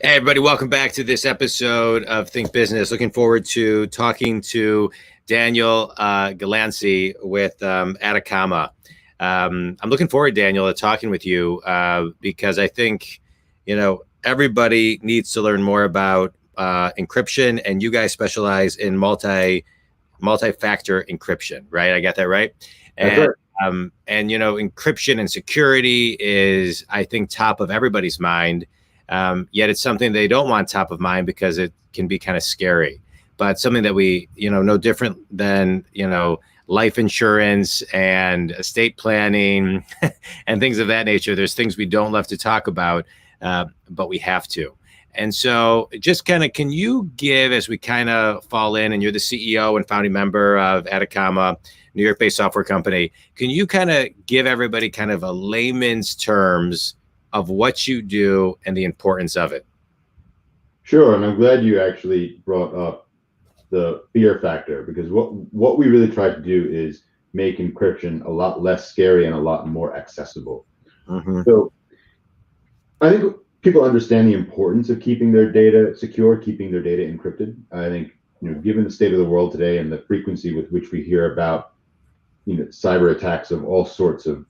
Hey, everybody, welcome back to this episode of Think Business. Looking forward to talking to Daniel Gallancy with Atakama. I'm looking forward, Daniel, to talking with you because I think, everybody needs to learn more about encryption, and you guys specialize in multi-factor encryption, right? I got that right? That's right. Encryption and security is, I think, top of everybody's mind. Yet it's something they don't want top of mind because it can be kind of scary. But something that we, no different than, life insurance and estate planning and things of that nature. There's things we don't love to talk about, but we have to. And so just kind of, can you give, as we kind of fall in, and you're the CEO and founding member of Atakama, New York-based software company, can you kind of give everybody kind of a layman's terms of what you do and the importance of it? Sure, and I'm glad you actually brought up the fear factor, because what we really try to do is make encryption a lot less scary and a lot more accessible. Mm-hmm. So I think people understand the importance of keeping their data secure, keeping their data encrypted. I think, given the state of the world today and the frequency with which we hear about, cyber attacks of all sorts of,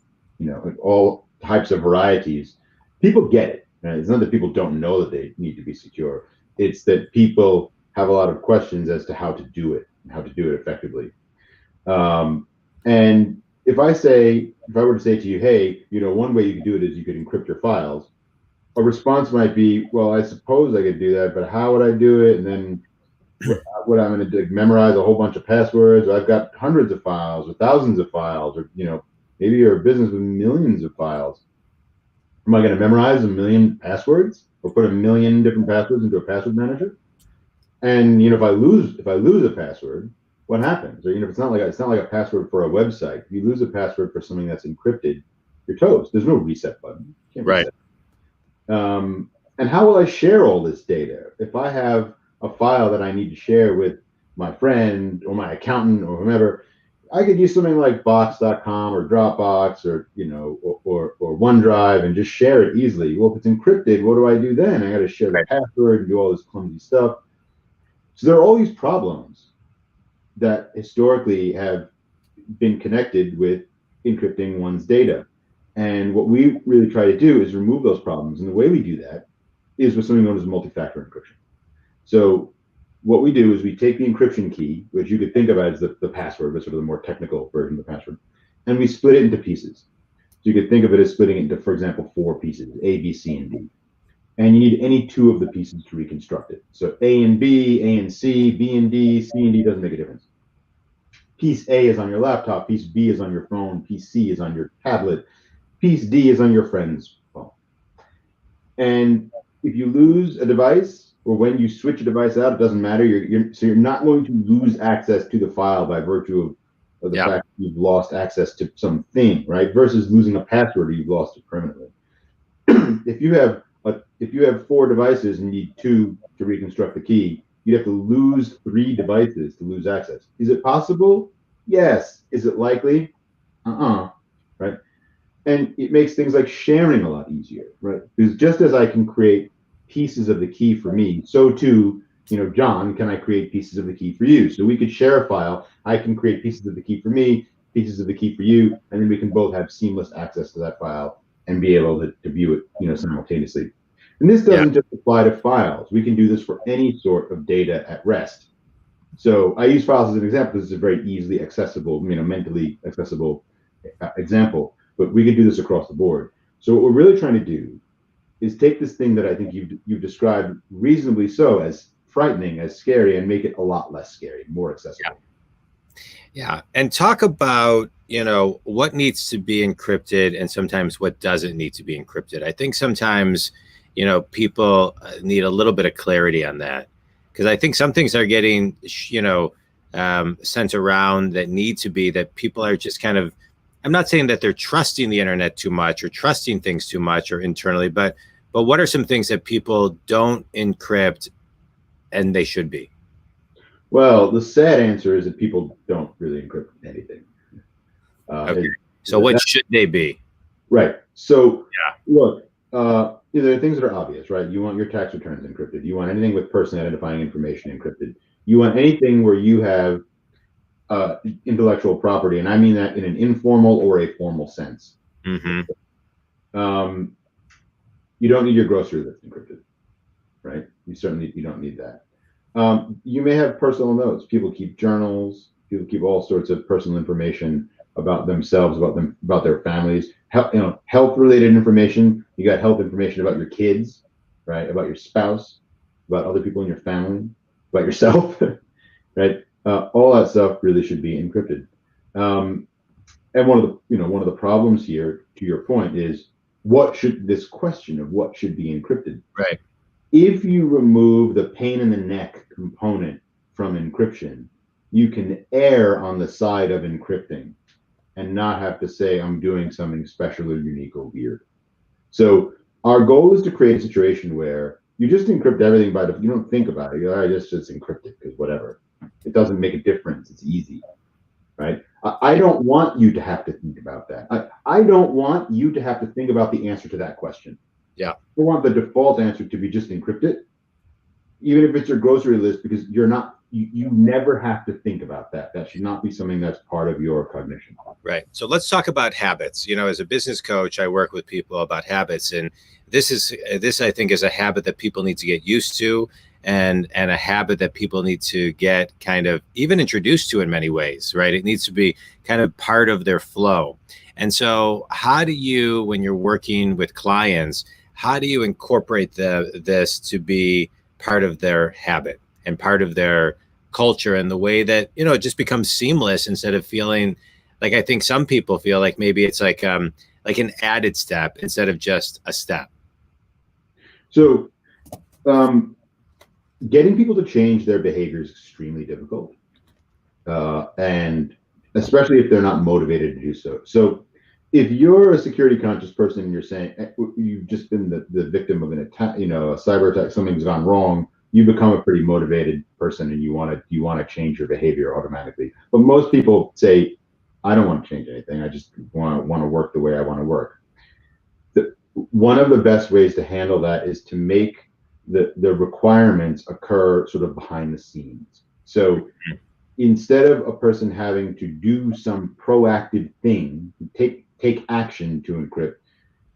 all types of varieties, people get it. Right? It's not that people don't know that they need to be secure. It's that people have a lot of questions as to how to do it and how to do it effectively. And if I were to say to you, hey, one way you could do it is you could encrypt your files, a response might be, well, I suppose I could do that, but how would I do it? And then what I'm going to do, memorize a whole bunch of passwords, or I've got hundreds of files or thousands of files, or, maybe you're a business with millions of files. Am I going to memorize 1 million passwords or put 1 million different passwords into a password manager? And if I lose a password, what happens? Or it's not like a password for a website. If you lose a password for something that's encrypted, you're toast. There's no reset button. You can't reset. And how will I share all this data? If I have a file that I need to share with my friend or my accountant or whomever, I could use something like Box.com or Dropbox or or OneDrive and just share it easily. Well, if it's encrypted, what do I do then? I got to share the password and do all this clumsy stuff. So there are all these problems that historically have been connected with encrypting one's data. And what we really try to do is remove those problems. And the way we do that is with something known as multi-factor encryption. So what we do is we take the encryption key, which you could think of as the password, but sort of the more technical version of the password, and we split it into pieces. So you could think of it as splitting it into, for example, 4 pieces, A, B, C, and D. And you need any 2 of the pieces to reconstruct it. So A and B, A and C, B and D, C and D doesn't make a difference. Piece A is on your laptop, piece B is on your phone, piece C is on your tablet, piece D is on your friend's phone. And if you lose a device, or when you switch a device out, it doesn't matter. You're not going to lose access to the file by virtue of the fact that you've lost access to something, right? Versus losing a password, or you've lost it permanently. If you have 4 devices and need 2 to reconstruct the key, you'd have to lose 3 devices to lose access. Is it possible? Yes. Is it likely? Right? And it makes things like sharing a lot easier, right? Because just as I can create pieces of the key for me, so too, John, can I create pieces of the key for you? So we could share a file. I can create pieces of the key for me, pieces of the key for you, and then we can both have seamless access to that file and be able to view it, simultaneously. And this doesn't just apply to files. We can do this for any sort of data at rest. So I use files as an example because it's a very easily accessible, mentally accessible example. But we can do this across the board. So what we're really trying to do is take this thing that I think you've described reasonably so as frightening, as scary, and make it a lot less scary, more accessible. Yeah. And talk about, what needs to be encrypted and sometimes what doesn't need to be encrypted. I think sometimes, people need a little bit of clarity on that, because I think some things are getting, sent around that need to be, that people are just kind of, I'm not saying that they're trusting the internet too much or trusting things too much or internally, but what are some things that people don't encrypt and they should be? Well, the sad answer is that people don't really encrypt anything. Okay. So what should they be? Right. So look, there are things that are obvious, right? You want your tax returns encrypted. You want anything with person identifying information encrypted. You want anything where you have intellectual property, and I mean that in an informal or a formal sense. Mm-hmm. You don't need your grocery list encrypted, right? You don't need that. You may have personal notes. People keep journals. People keep all sorts of personal information about themselves, about their families. Health-related information. You got health information about your kids, right? About your spouse, about other people in your family, about yourself, right? All that stuff really should be encrypted. And one of the problems here, to your point, is this question of what should be encrypted. Right. If you remove the pain in the neck component from encryption, you can err on the side of encrypting and not have to say I'm doing something special or unique or weird. So our goal is to create a situation where you just encrypt everything you don't think about it. I just encrypt it because whatever. It doesn't make a difference. It's easy, right? I don't want you to have to think about that. I don't want you to have to think about the answer to that question. Yeah. I want the default answer to be just encrypt it, even if it's your grocery list, because you never have to think about that. That should not be something that's part of your cognition. Right. So let's talk about habits. As a business coach, I work with people about habits, and this I think is a habit that people need to get used to, and a habit that people need to get kind of even introduced to in many ways, right? It needs to be kind of part of their flow. And so how do you, when you're working with clients, how do you incorporate this to be part of their habit and part of their culture, and the way that, it just becomes seamless instead of feeling like, I think some people feel like maybe it's like an added step instead of just a step. So getting people to change their behavior is extremely difficult, and especially if they're not motivated to do so. So if you're a security conscious person and you're saying you've just been the victim of an attack, a cyber attack, something's gone wrong, you become a pretty motivated person and you want to change your behavior automatically. But most people say, I don't want to change anything. I just want to work the way I want to work. One of the best ways to handle that is to make the requirements occur sort of behind the scenes. So instead of a person having to do some proactive thing, take action to encrypt,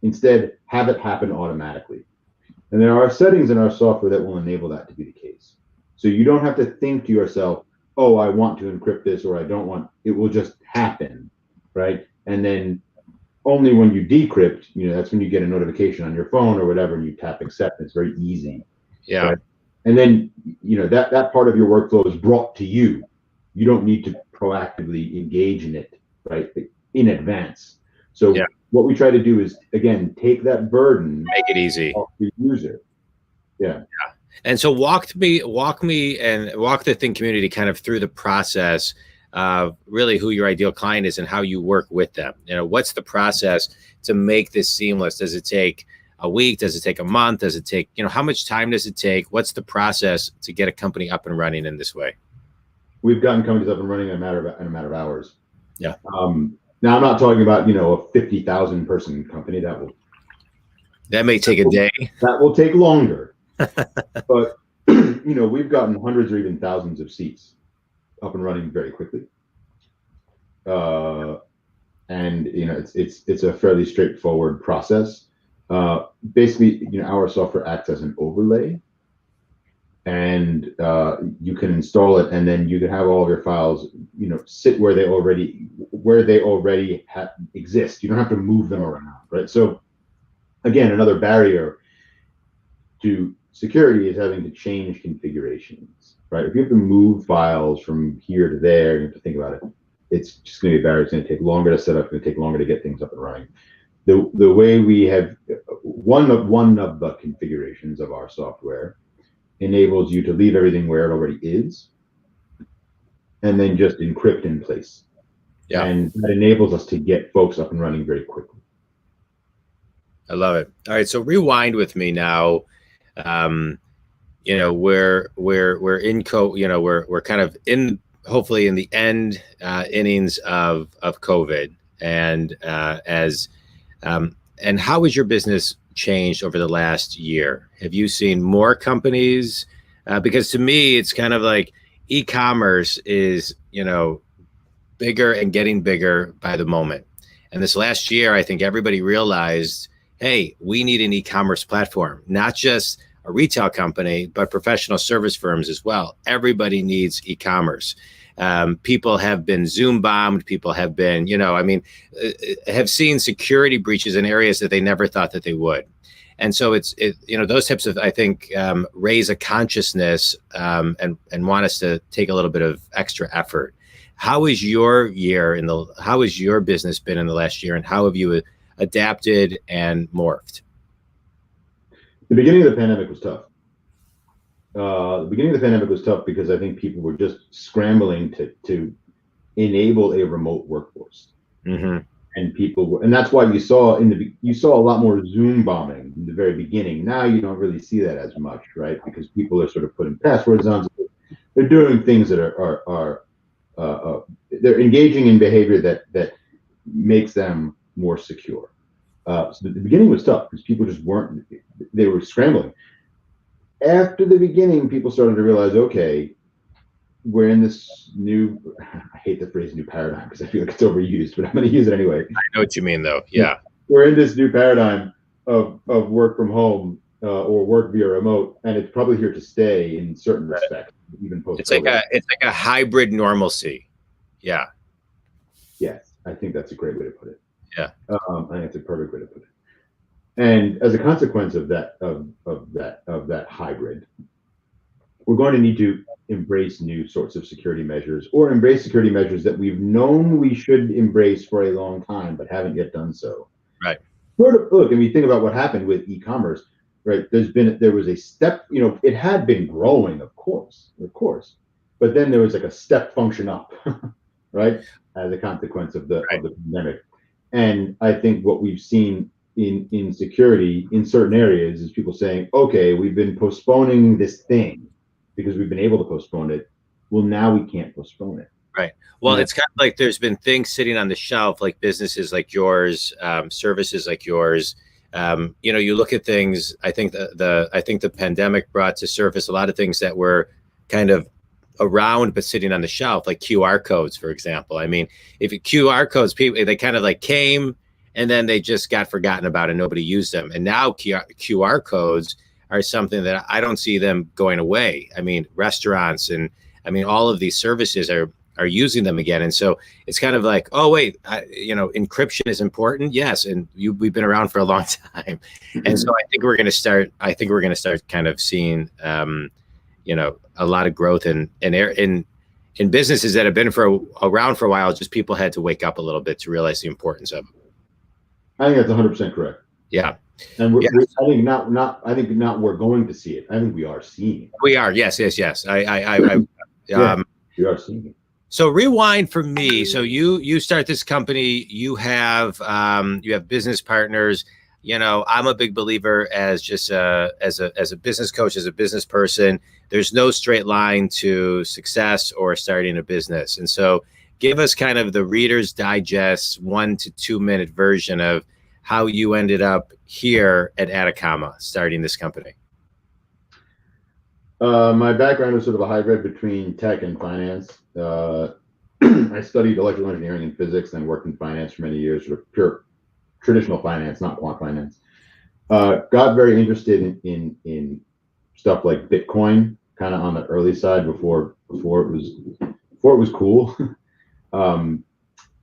instead have it happen automatically. And there are settings in our software that will enable that to be the case. So you don't have to think to yourself, oh, I want to encrypt this, or I don't want. It will just happen, right? And then only when you decrypt, that's when you get a notification on your phone or whatever, and you tap accept. It's very easy. Yeah. Right? And then, that part of your workflow is brought to you. You don't need to proactively engage in it, right, in advance. So what we try to do is, again, take that burden, make it easy off the user. Yeah. And so walk me and walk the Think community kind of through the process of really who your ideal client is and how you work with them. What's the process to make this seamless? Does it take a week? Does it take a month? Does it take, how much time does it take? What's the process to get a company up and running in this way? We've gotten companies up and running in a matter of hours. Yeah. Now I'm not talking about, a 50,000 person company. That may take a day. That will take longer. But we've gotten hundreds or even thousands of seats up and running very quickly. And it's a fairly straightforward process. Basically, our software acts as an overlay, and you can install it, and then you can have all of your files, sit where they already exist. You don't have to move them around, right? So again, another barrier to security is having to change configurations, right? If you have to move files from here to there, you have to think about it. It's just going to be a barrier. It's going to take longer to set up. It's going to take longer to get things up and running. The way we have one of the configurations of our software enables you to leave everything where it already is, and then just encrypt in place. Yeah. And that enables us to get folks up and running very quickly. I love it. All right, so rewind with me now. We're kind of in, hopefully in the end innings of COVID, and and how is your business changed over the last year? Have you seen more companies? Because to me, it's kind of like e-commerce is, bigger and getting bigger by the moment. And this last year, I think everybody realized, hey, we need an e-commerce platform, not just a retail company, but professional service firms as well. Everybody needs e-commerce. People have been Zoom bombed. People have been, have seen security breaches in areas that they never thought that they would. And so those types of, I think, raise a consciousness and want us to take a little bit of extra effort. How is your how has your business been in the last year, and how have you adapted and morphed? The beginning of the pandemic was tough. Because I think people were just scrambling to enable a remote workforce. Mm-hmm. And that's why you saw a lot more Zoom bombing in the very beginning. Now you don't really see that as much, right? Because people are sort of putting passwords on. They're doing things that they're engaging in behavior that makes them more secure. So the beginning was tough because people just they were scrambling. After the beginning, people started to realize, okay, we're in this new, I hate the phrase new paradigm because I feel like it's overused, but I'm going to use it anyway. I know what you mean, though. Yeah. We're in this new paradigm of work from home or work via remote, and it's probably here to stay in certain respects, even post-COVID. It's like a hybrid normalcy. Yeah. Yes, I think that's a great way to put it. Yeah. I think it's a perfect way to put it. And as a consequence of that hybrid, we're going to need to embrace new sorts of security measures, or embrace security measures that we've known we should embrace for a long time, but haven't yet done so. Right. Look, and we think about what happened with e-commerce, right? There was a step, it had been growing, of course, but then there was like a step function up, right? As a consequence of the pandemic. And I think what we've seen in security in certain areas is people saying, okay, we've been postponing this thing because we've been able to postpone it. Well, now we can't postpone it. Right. Well, it's kind of like there's been things sitting on the shelf, like businesses like yours, services like yours. You look at things. I think the pandemic brought to surface a lot of things that were kind of around but sitting on the shelf, like QR codes, for example. I mean, if QR codes, people, they kind of like came and then they just got forgotten about and nobody used them. And now QR codes are something that I don't see them going away. I mean, restaurants and all of these services are using them again. And so it's kind of like, oh, wait, encryption is important. Yes. And we've been around for a long time. And so I think we're going to start kind of seeing, a lot of growth in businesses that have been around for a while. Just people had to wake up a little bit to realize the importance of them. I think that's 100% correct. Yeah. And I think not we're going to see it. I think we are seeing it. We are. Yes. We are seeing it. So rewind for me. So you start this company, you have business partners. I'm a big believer as a business coach, as a business person, there's no straight line to success or starting a business. And so give us kind of the Reader's Digest 1 to 2 minute version of how you ended up here at Atakama starting this company. My background is sort of a hybrid between tech and finance. I studied electrical engineering and physics, then worked in finance for many years, sort of pure traditional finance, not quant finance. Got very interested in stuff like Bitcoin, kind of on the early side before it was cool.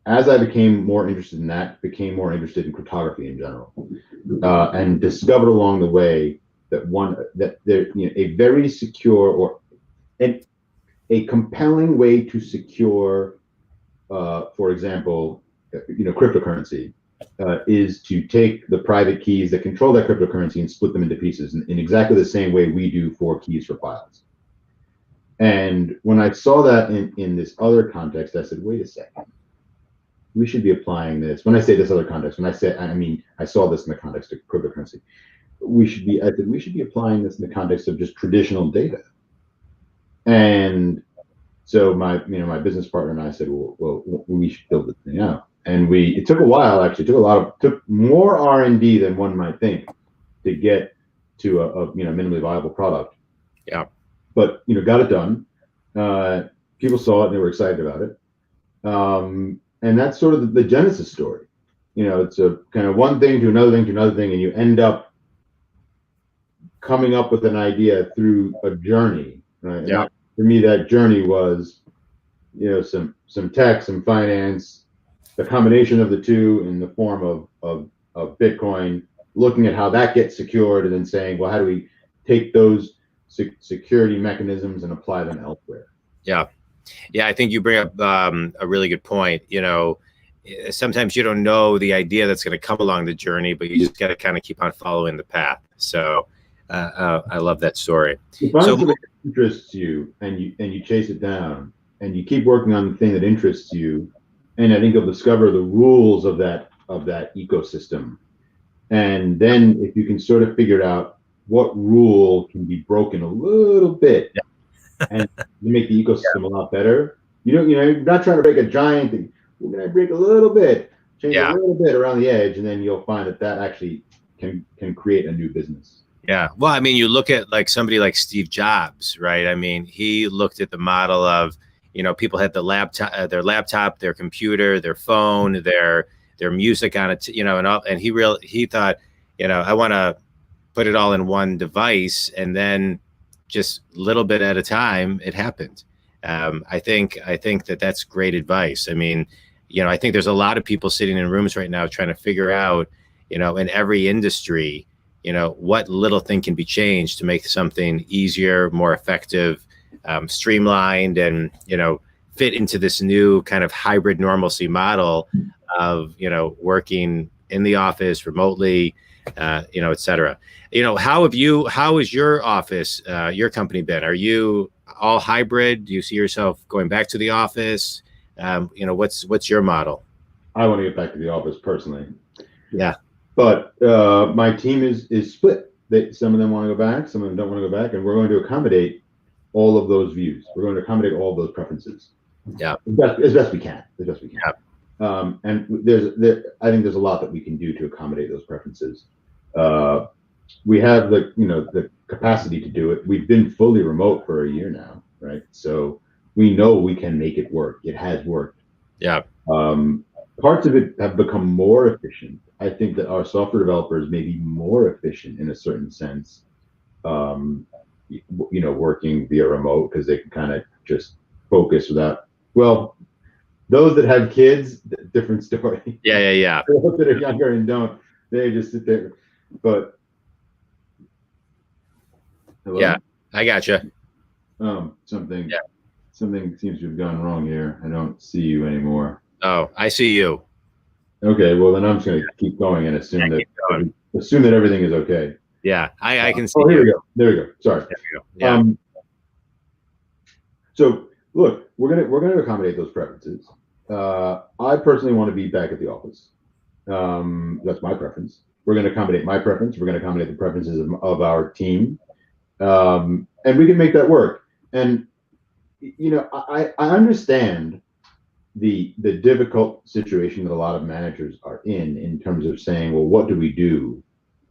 As I became more interested in that, became more interested in cryptography in general, and discovered along the way that a very secure a compelling way to secure, for example, cryptocurrency, is to take the private keys that control that cryptocurrency and split them into pieces in exactly the same way we do for keys for files. And when I saw that in this other context, I said, wait a second, we should be applying this. When I say this other context, I saw this in the context of cryptocurrency. We should be applying this in the context of just traditional data. And so my business partner and I said, well, we should build this thing out. And it took a while, actually. It took more R&D than one might think. to get to a minimally viable product. Yeah. But got it done. People saw it and they were excited about it. And that's sort of the genesis story. It's a kind of one thing to another thing to another thing, and you end up coming up with an idea through a journey, right? Yeah. And for me, that journey was, some tech, some finance, the combination of the two in the form of Bitcoin, looking at how that gets secured, and then saying, well, how do we take those security mechanisms and apply them elsewhere? Yeah. Yeah, I think you bring up a really good point. Sometimes you don't know the idea that's going to come along the journey, but you just got to kind of keep on following the path. So I love that story. If something that interests you and you chase it down and you keep working on the thing that interests you, and I think you'll discover the rules of that ecosystem. And then if you can sort of figure out what rule can be broken a little bit, and you make the ecosystem a lot better. You're not trying to break a giant thing. We're going to break a little bit, change a little bit around the edge, and then you'll find that actually can create a new business. Yeah. Well, I mean, you look at like somebody like Steve Jobs, right? I mean, he looked at the model of, people had their laptop, their computer, their phone, their music on it, and he thought, I want to put it all in one device, and then just a little bit at a time, it happened. I think that's great advice. I mean, I think there's a lot of people sitting in rooms right now trying to figure out, in every industry, what little thing can be changed to make something easier, more effective, streamlined, and, fit into this new kind of hybrid normalcy model of, working in the office remotely, et cetera. How is your office, your company been? Are you all hybrid? Do you see yourself going back to the office? What's your model? I want to get back to the office personally. Yeah. But my team is split. Some of them want to go back, some of them don't want to go back, and we're going to accommodate all of those views. We're going to accommodate all of those preferences. Yeah. As best we can. Yeah. And I think there's a lot that we can do to accommodate those preferences. We have the capacity to do it. We've been fully remote for a year now, right? So we know we can make it work. It has worked. Yeah. Parts of it have become more efficient. I think that our software developers may be more efficient in a certain sense, working via remote, because they can kind of just focus without, well, those that have kids, different story. Yeah. Those that are younger and don't, they just sit there. But hello? Yeah, I gotcha. Something seems to have gone wrong here. I don't see you anymore. Oh, I see you. Okay, well then I'm just going to keep going and assume that everything is okay. Yeah, I can see. Oh, here we go. There we go. Sorry. There we go. Yeah. So look, we're gonna accommodate those preferences. I personally want to be back at the office. That's my preference. We're going to accommodate my preference. We're going to accommodate the preferences of our team, and we can make that work. And I understand the difficult situation that a lot of managers are in terms of saying, well, what do we do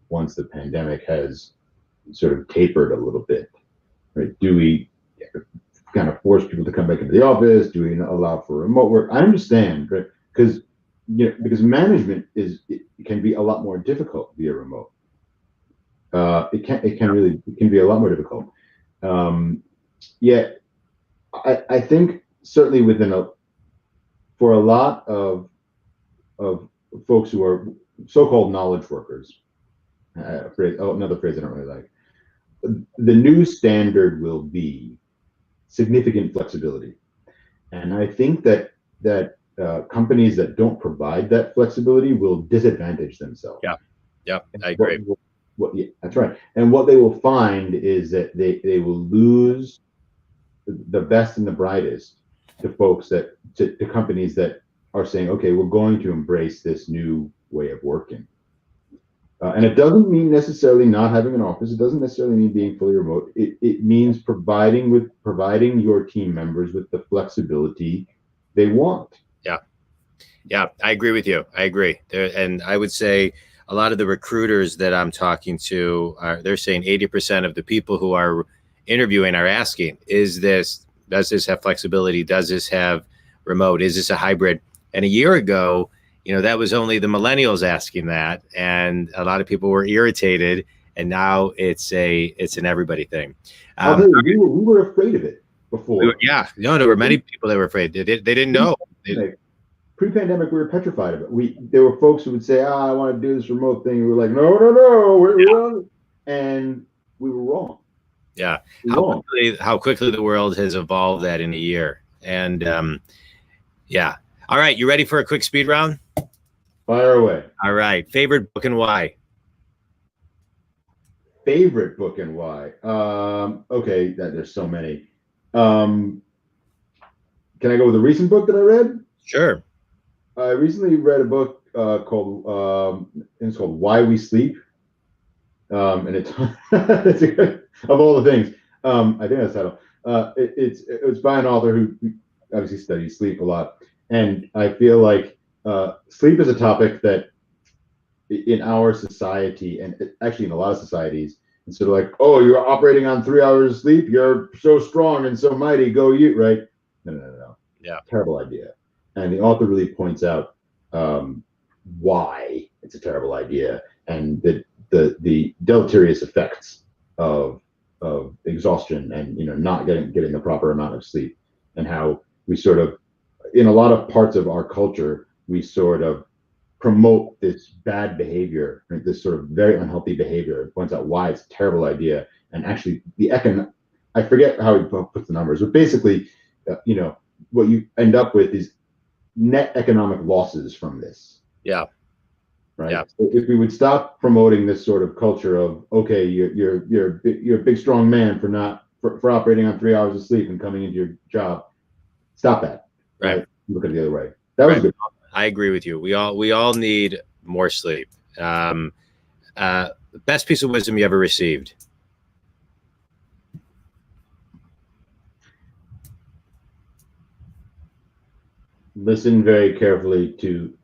once the pandemic has sort of tapered a little bit, right? Do we kind of force people to come back into the office? Do we allow for remote work? I understand, right? Because management can be a lot more difficult via remote. It can be a lot more difficult. Yet I think certainly for a lot of folks who are so-called knowledge workers, another phrase I don't really like, the new standard will be significant flexibility. And I think that companies that don't provide that flexibility will disadvantage themselves. Yeah, I agree. Yeah, that's right. And what they will find is that they will lose the best and the brightest to folks to companies that are saying, okay, we're going to embrace this new way of working. And it doesn't mean necessarily not having an office. It doesn't necessarily mean being fully remote. It means providing your team members with the flexibility they want. Yeah, I agree with you. I agree. And I would say a lot of the recruiters that I'm talking to they're saying 80% of the people who are interviewing are asking, does this have flexibility? Does this have remote? Is this a hybrid? And a year ago, that was only the millennials asking that, and a lot of people were irritated. And now it's an everybody thing. I'll tell you, we were afraid of it before. There were many people that were afraid. They didn't know. Pre-pandemic, we were petrified of it. There were folks who would say, I want to do this remote thing. We were like, no, we're and we were wrong. Yeah. How quickly the world has evolved that in a year. And yeah. All right. You ready for a quick speed round? Fire away. All right. Favorite book and why? Favorite book and why? Okay. There's so many. Can I go with a recent book that I read? Sure. I recently read a book called it's called Why We Sleep. And it's of all the things. I think that's the title. It's by an author who obviously studies sleep a lot. And I feel like sleep is a topic that in our society, and actually in a lot of societies, instead of like, oh, you're operating on 3 hours of sleep, you're so strong and so mighty, go you, right? No. Yeah. Terrible idea. And the author really points out why it's a terrible idea, and the deleterious effects of exhaustion and not getting the proper amount of sleep, and how we sort of, in a lot of parts of our culture, we sort of promote this bad behavior, right? This sort of very unhealthy behavior. It points out why it's a terrible idea, and actually I forget how he puts the numbers, but basically, what you end up with is net economic losses from this. Yeah. Right. Yeah. So if we would stop promoting this sort of culture of, okay, you're a big strong man for operating on 3 hours of sleep and coming into your job, stop that. Right. Look at it the other way. That was good. I agree with you. We all need more sleep. Best piece of wisdom you ever received? Listen very carefully to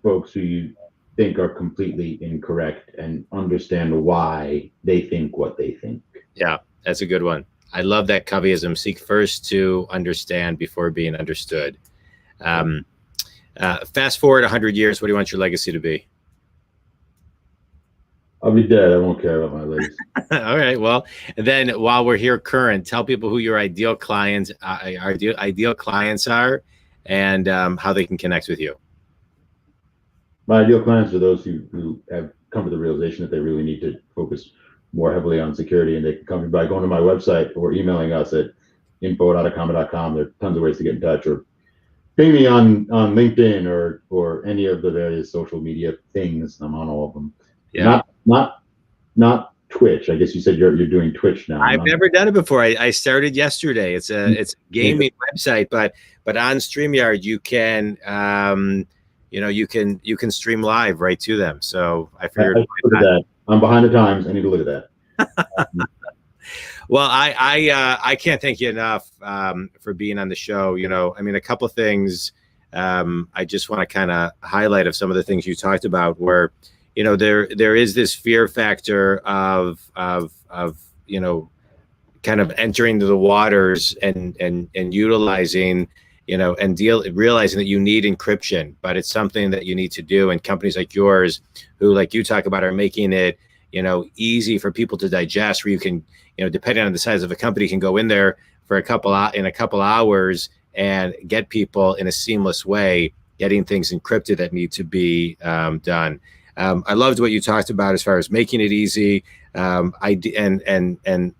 folks who you think are completely incorrect, and understand why they think what they think. Yeah, that's a good one. I love that Coveyism. Seek first to understand before being understood. Fast forward 100 years. What do you want your legacy to be? I'll be dead. I won't care about my legacy. All right. Well, and then while we're here current, tell people who your ideal clients are, and how they can connect with you. My ideal clients are those who have come to the realization that they really need to focus more heavily on security, and they can come by going to my website or emailing us at info@atakama.com. There are tons of ways to get in touch, or ping me on LinkedIn or any of the various social media things. I'm on all of them. Yeah. Not Twitch. I guess you said you're doing Twitch now. I've never done it before. I started yesterday. It's a gaming website, but on StreamYard you can you can stream live right to them. So I figured that. I'm behind the times. I need to look at that. Well, I can't thank you enough for being on the show. A couple of things I just want to kind of highlight of some of the things you talked about, where there is this fear factor of kind of entering the waters and utilizing realizing that you need encryption, but it's something that you need to do. And companies like yours, who, like you talk about, are making it, easy for people to digest, where you can, depending on the size of a company, can go in there for a couple hours and get people in a seamless way, getting things encrypted that need to be done. I loved what you talked about as far as making it easy, and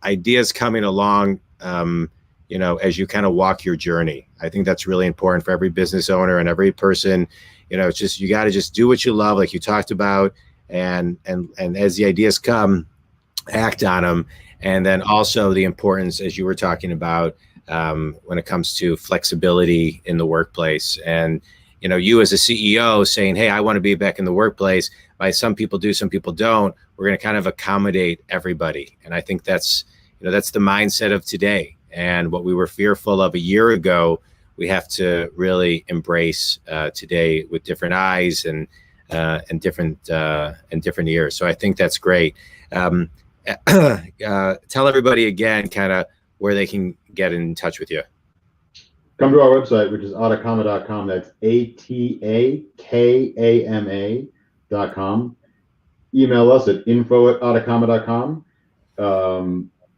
ideas coming along, as you kind of walk your journey. I think that's really important for every business owner and every person. It's just, you got to just do what you love, like you talked about, and as the ideas come, act on them. And then also the importance, as you were talking about, when it comes to flexibility in the workplace. And you as a CEO saying, hey, I want to be back in the workplace. Some people do, some people don't. We're going to kind of accommodate everybody. And I think that's the mindset of today. And what we were fearful of a year ago, we have to really embrace today with different eyes. And in different years. So I think that's great. Tell everybody again, kind of where they can get in touch with you. Come to our website, which is Atakama.com. That's ATAKAMA.com. Email us at info@Atakama.com.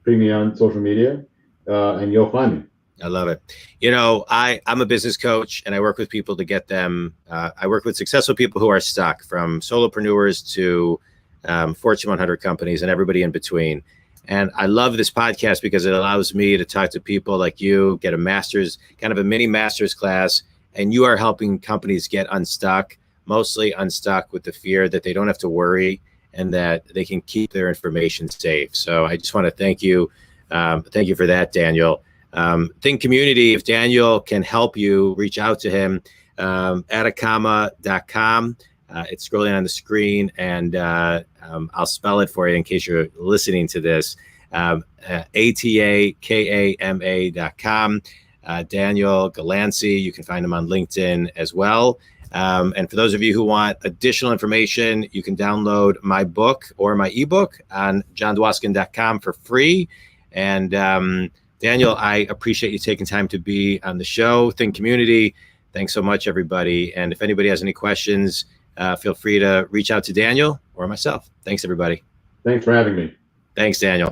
Bring me on social media, and you'll find me. I love it. You know, I'm a business coach, and I work with people to get them. I work with successful people who are stuck, from solopreneurs to Fortune 100 companies and everybody in between. And I love this podcast because it allows me to talk to people like you, get a master's, kind of a mini master's class, and you are helping companies get unstuck, mostly unstuck with the fear that they don't have to worry and that they can keep their information safe. So I just want to thank you. Thank you for that, Daniel. Think Community, if Daniel can help you, reach out to him, Atakama.com. It's scrolling on the screen, and I'll spell it for you in case you're listening to this. ATAKAMA.com. Daniel Gallancy, you can find him on LinkedIn as well. And for those of you who want additional information, you can download my book or my ebook on johndwoskin.com for free. And Daniel, I appreciate you taking time to be on the show. Think Community, thanks so much, everybody. And if anybody has any questions, feel free to reach out to Daniel or myself. Thanks, everybody. Thanks for having me. Thanks, Daniel.